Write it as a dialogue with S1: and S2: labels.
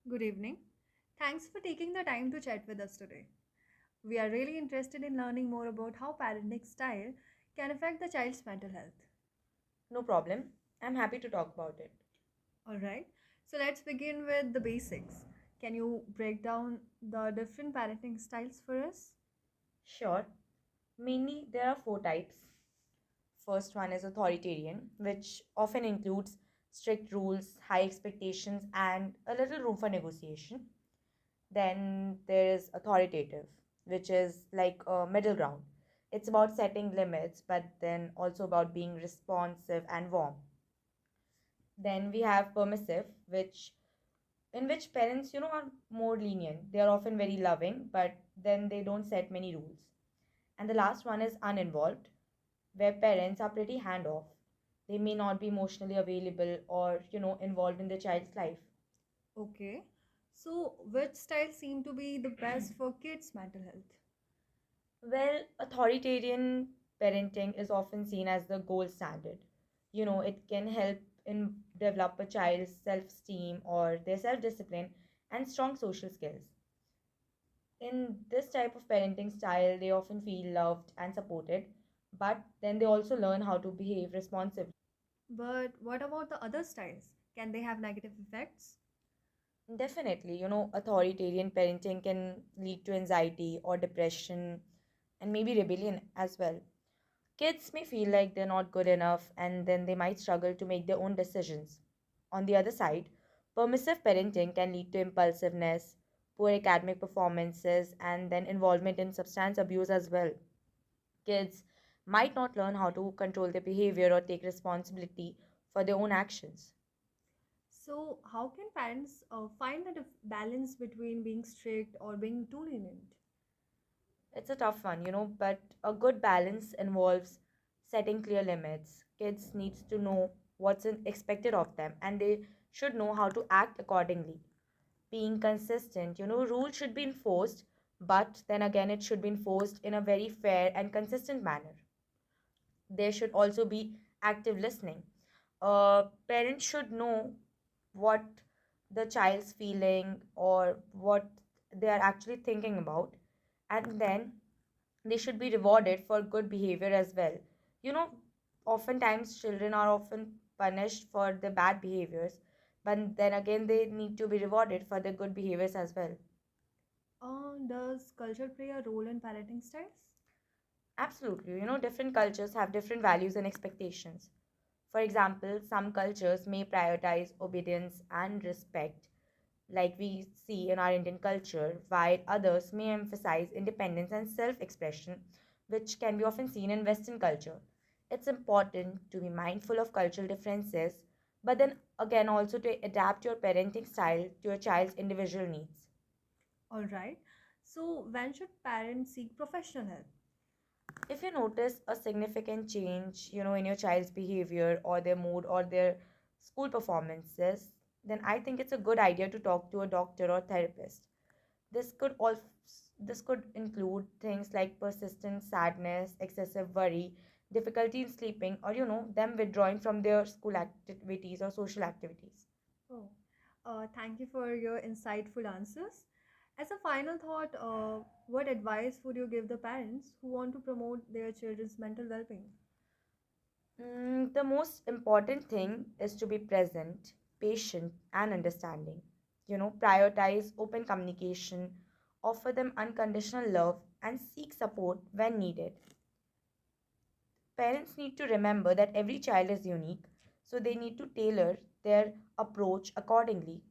S1: Good evening. Thanks for taking the time to chat with us today. We are really interested in learning more about how parenting style can affect the child's mental health.
S2: No problem. I'm happy to talk about it.
S1: All right, so let's begin with the basics. Can you break down the different parenting styles for us?
S2: Sure. Mainly, there are four types. First one is authoritarian, which often includes strict rules, high expectations, and a little room for negotiation. Then there is authoritative, which is like a middle ground. It's about setting limits, but then also about being responsive and warm. Then we have permissive, which in which parents are more lenient. They are often very loving, but then they don't set many rules. And the last one is uninvolved, where parents are pretty hand off. They may not be emotionally available or involved in the child's life.
S1: Okay, so which styles seem to be the best for kids' mental health?
S2: Well, authoritarian parenting is often seen as the gold standard. It can help in develop a child's self-esteem or their self-discipline and strong social skills. In this type of parenting style, they often feel loved and supported, but then they also learn how to behave responsibly.
S1: But what about the other styles? Can they have negative effects?
S2: Definitely, authoritarian parenting can lead to anxiety or depression and maybe rebellion as well. Kids may feel like they're not good enough and then they might struggle to make their own decisions. On the other side, permissive parenting can lead to impulsiveness, poor academic performances, and then involvement in substance abuse as well. Kids might not learn how to control their behavior or take responsibility for their own actions.
S1: So, how can parents find the balance between being strict or being too lenient?
S2: It's a tough one, but a good balance involves setting clear limits. Kids needs to know expected of them and they should know how to act accordingly. Being consistent, rules should be enforced, but then again it should be enforced in a very fair and consistent manner. There should also be active listening. Parents should know what the child's feeling or what they are actually thinking about, and then they should be rewarded for good behavior as well. You know, Oftentimes children are often punished for the bad behaviors, but then again they need to be rewarded for their good behaviors as well.
S1: Does culture play a role in parenting styles?
S2: Absolutely. Different cultures have different values and expectations. For example, some cultures may prioritize obedience and respect, like we see in our Indian culture, while others may emphasize independence and self expression, which can be often seen in Western culture. It's important to be mindful of cultural differences, but then again, also to adapt your parenting style to your child's individual needs.
S1: All right. So, when should parents seek professional help?
S2: If you notice a significant change, in your child's behavior or their mood or their school performances, then I think it's a good idea to talk to a doctor or therapist. This could also this could include things like persistent sadness, excessive worry, difficulty in sleeping, or them withdrawing from their school activities or social activities.
S1: Oh, thank you for your insightful answers. As a final thought, what advice would you give the parents who want to promote their children's mental well being?
S2: The most important thing is to be present, patient, and understanding. Prioritize open communication, offer them unconditional love, and seek support when needed. Parents need to remember that every child is unique, so they need to tailor their approach accordingly.